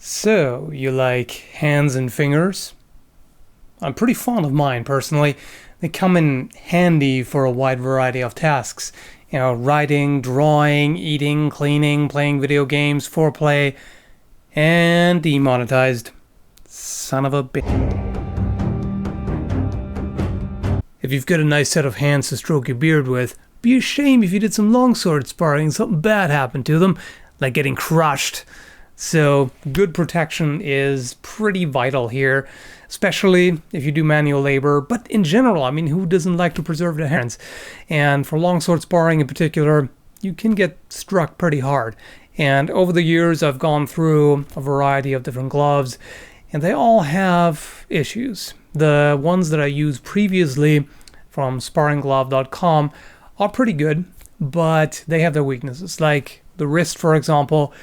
So, you like hands and fingers? I'm pretty fond of mine, personally. They come in handy for a wide variety of tasks. You know, writing, drawing, eating, cleaning, playing video games, foreplay, and demonetized. Son of a bitch. If you've got a nice set of hands to stroke your beard with, be a shame if you did some longsword sparring and something bad happened to them, like getting crushed. So good protection is pretty vital here, especially if you do manual labor, but in general, I mean, who doesn't like to preserve their hands? And for longsword sparring in particular, you can get struck pretty hard. And over the years, I've gone through a variety of different gloves, and they all have issues. The ones that I used previously from sparringglove.com are pretty good, but they have their weaknesses. Like the wrist, for example,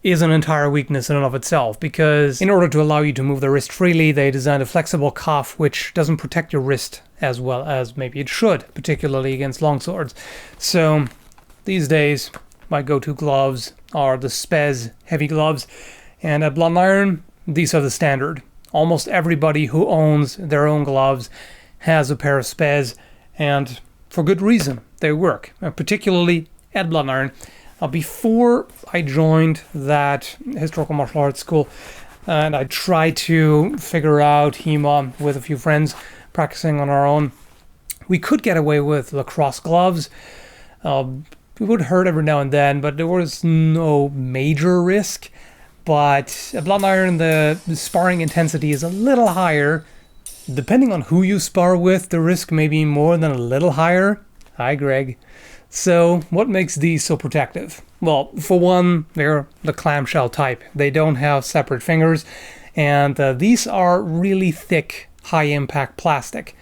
is an entire weakness in and of itself, because in order to allow you to move the wrist freely, they designed a flexible cuff which doesn't protect your wrist as well as maybe it should, particularly against longswords. So these days, my go-to gloves are the Spez heavy gloves, and at Blunt Iron, these are the standard. Almost everybody who owns their own gloves has a pair of Spez, and for good reason. They work, particularly at Blunt Iron. Before I joined that historical martial arts school, and I tried to figure out HEMA with a few friends, practicing on our own, we could get away with lacrosse gloves. It would hurt every now and then, but there was no major risk. But at Blunt Iron, the sparring intensity is a little higher. Depending on who you spar with, the risk may be more than a little higher. Hi, Greg. So, what makes these so protective? Well, for one, they're the clamshell type. They don't have separate fingers, and these are really thick, high-impact plastic.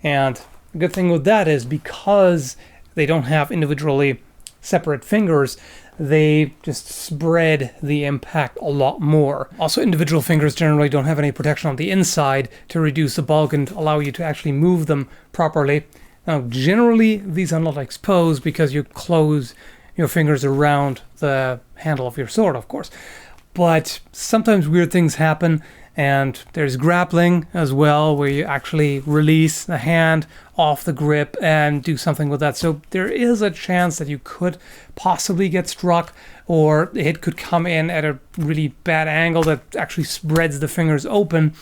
And the good thing with that is because they don't have individually separate fingers, they just spread the impact a lot more. Also, individual fingers generally don't have any protection on the inside to reduce the bulk and allow you to actually move them properly. Now, generally, these are not exposed because you close your fingers around the handle of your sword, of course. But sometimes weird things happen, and there's grappling as well, where you actually release the hand off the grip and do something with that. So there is a chance that you could possibly get struck, or it could come in at a really bad angle that actually spreads the fingers open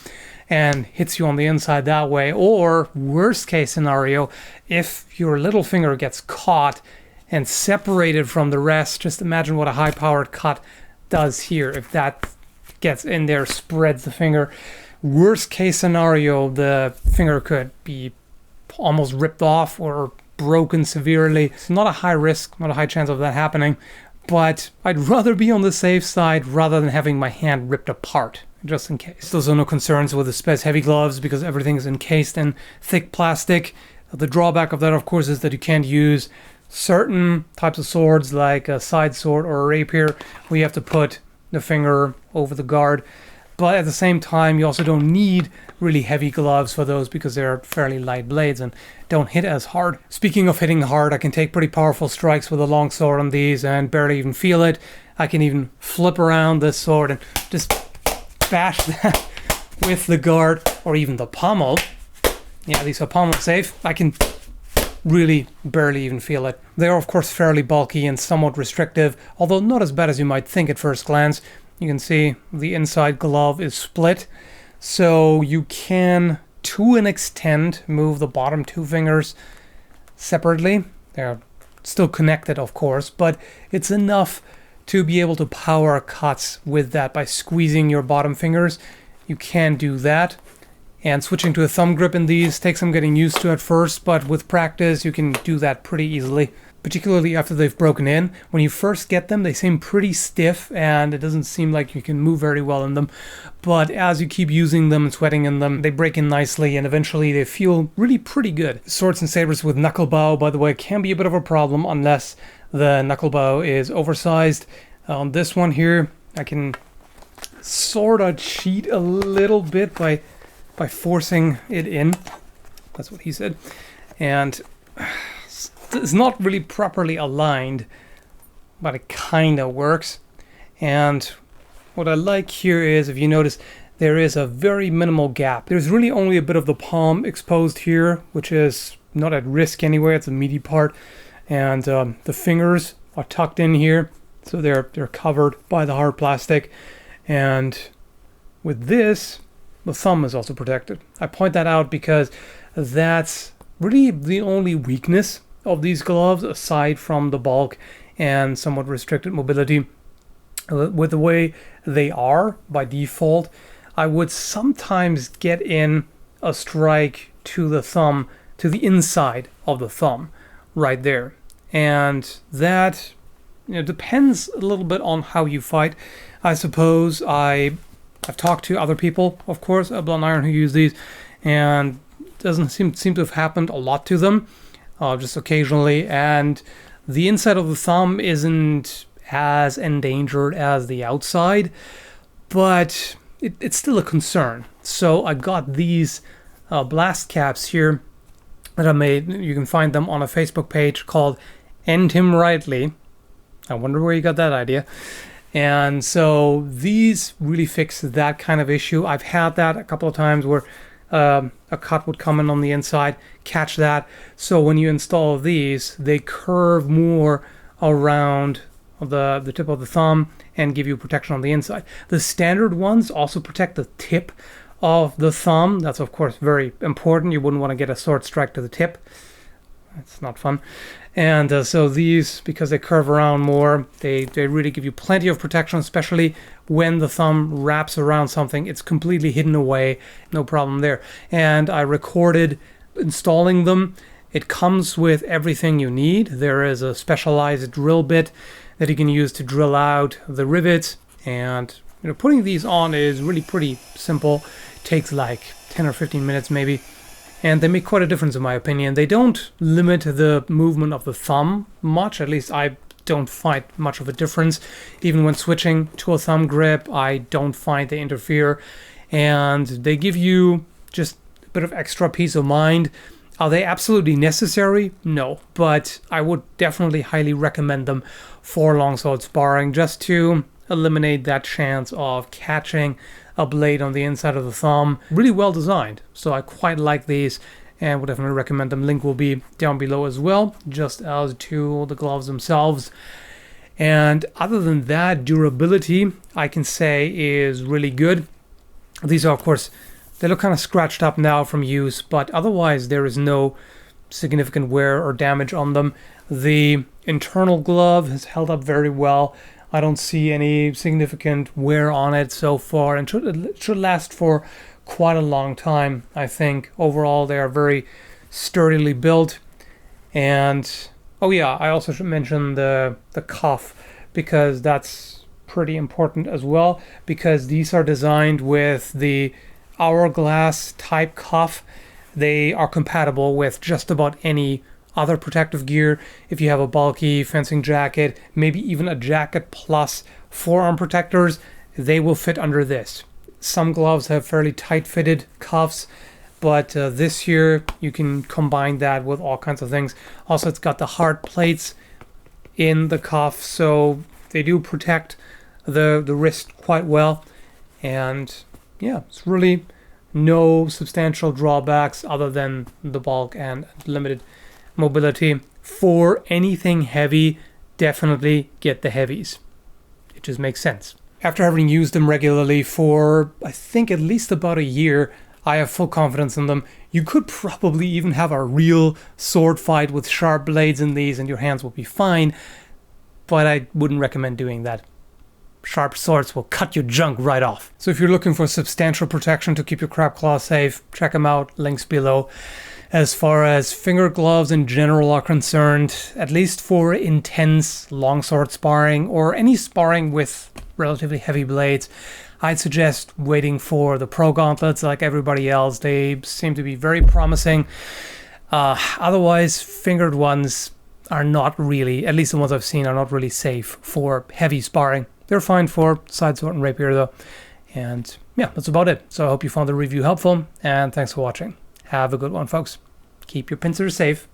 and hits you on the inside that way. Or, worst case scenario, if your little finger gets caught and separated from the rest, just imagine what a high-powered cut does here. If that gets in there, spreads the finger. Worst case scenario, the finger could be almost ripped off or broken severely. It's not a high risk, not a high chance of that happening, but I'd rather be on the safe side rather than having my hand ripped apart, just in case. There's also no concerns with the Spez heavy gloves because everything is encased in thick plastic. The drawback of that, of course, is that you can't use certain types of swords like a side sword or a rapier where you have to put the finger over the guard. But at the same time, you also don't need really heavy gloves for those because they're fairly light blades and don't hit as hard. Speaking of hitting hard, I can take pretty powerful strikes with a long sword on these and barely even feel it. I can even flip around this sword and just bash that with the guard or even the pommel. Yeah, these are pommel safe. I can really barely even feel it. They are of course fairly bulky and somewhat restrictive, although not as bad as you might think at first glance. You can see the inside glove is split, so you can, to an extent, move the bottom two fingers separately. They're still connected, of course, but it's enough to be able to power cuts with that by squeezing your bottom fingers. You can do that. And switching to a thumb grip in these takes some getting used to at first, but with practice you can do that pretty easily, particularly after they've broken in. When you first get them, they seem pretty stiff and it doesn't seem like you can move very well in them. But as you keep using them and sweating in them, they break in nicely and eventually they feel really pretty good. Swords and sabers with knuckle bow, by the way, can be a bit of a problem unless the knuckle bow is oversized. On this one here, I can sort of cheat a little bit by forcing it in. That's what he said. And it's not really properly aligned, but it kind of works. And what I like here is, if you notice, there is a very minimal gap. There's really only a bit of the palm exposed here, which is not at risk anyway. It's a meaty part. And the fingers are tucked in here, so they're covered by the hard plastic. And with this, the thumb is also protected. I point that out because that's really the only weakness of these gloves, aside from the bulk and somewhat restricted mobility. With the way they are by default, I would sometimes get in a strike to the thumb, to the inside of the thumb, right there. And that, depends a little bit on how you fight. I suppose I've talked to other people, of course, at Blunt Iron, who use these, and it doesn't seem to have happened a lot to them, just occasionally. And the inside of the thumb isn't as endangered as the outside, but it's still a concern. So I got these blast caps here that I made. You can find them on a Facebook page called End Him Rightly. I wonder where you got that idea. And so these really fix that kind of issue. I've had that a couple of times where a cut would come in on the inside, catch that. So when you install these, they curve more around the tip of the thumb and give you protection on the inside. The standard ones also protect the tip of the thumb. That's of course very important. You wouldn't want to get a sword strike to the tip. That's not fun. And so these, because they curve around more, they really give you plenty of protection, especially when the thumb wraps around something. It's completely hidden away, no problem there. And I recorded installing them. It comes with everything you need. There is a specialized drill bit that you can use to drill out the rivets, and putting these on is really pretty simple. It takes like 10 or 15 minutes maybe, and they make quite a difference in my opinion. They don't limit the movement of the thumb much, at least I don't find much of a difference. Even when switching to a thumb grip, I don't find they interfere, and they give you just a bit of extra peace of mind. Are they absolutely necessary? No, but I would definitely highly recommend them for longsword sparring, just to eliminate that chance of catching a blade on the inside of the thumb. Really well designed, so I quite like these and would definitely recommend them. Link will be down below as well, just as to the gloves themselves. And other than that, durability, I can say, is really good. These are, of course, they look kind of scratched up now from use, but otherwise there is no significant wear or damage on them. The internal glove has held up very well. I don't see any significant wear on it so far, and it should last for quite a long time, I think. Overall, they are very sturdily built. And, oh yeah, I also should mention the cuff, because that's pretty important as well, because these are designed with the hourglass type cuff. They are compatible with just about any other protective gear. If you have a bulky fencing jacket, maybe even a jacket plus forearm protectors, they will fit under this. Some gloves have fairly tight fitted cuffs, but this here you can combine that with all kinds of things. Also, it's got the hard plates in the cuff, so they do protect the wrist quite well. And yeah, it's really no substantial drawbacks other than the bulk and limited mobility. For anything heavy, definitely get the heavies. It just makes sense. After having used them regularly for, I think, at least about a year, I have full confidence in them. You could probably even have a real sword fight with sharp blades in these and your hands will be fine, but I wouldn't recommend doing that. Sharp swords will cut your junk right off. So if you're looking for substantial protection to keep your crab claw safe, check them out, links below. As far as finger gloves in general are concerned, at least for intense longsword sparring or any sparring with relatively heavy blades, I'd suggest waiting for the pro gauntlets like everybody else. They seem to be very promising. Otherwise, fingered ones are not really, at least the ones I've seen, are not really safe for heavy sparring. They're fine for side sword and rapier though. And yeah, that's about it. So I hope you found the review helpful, and thanks for watching. Have a good one, folks. Keep your pincers safe.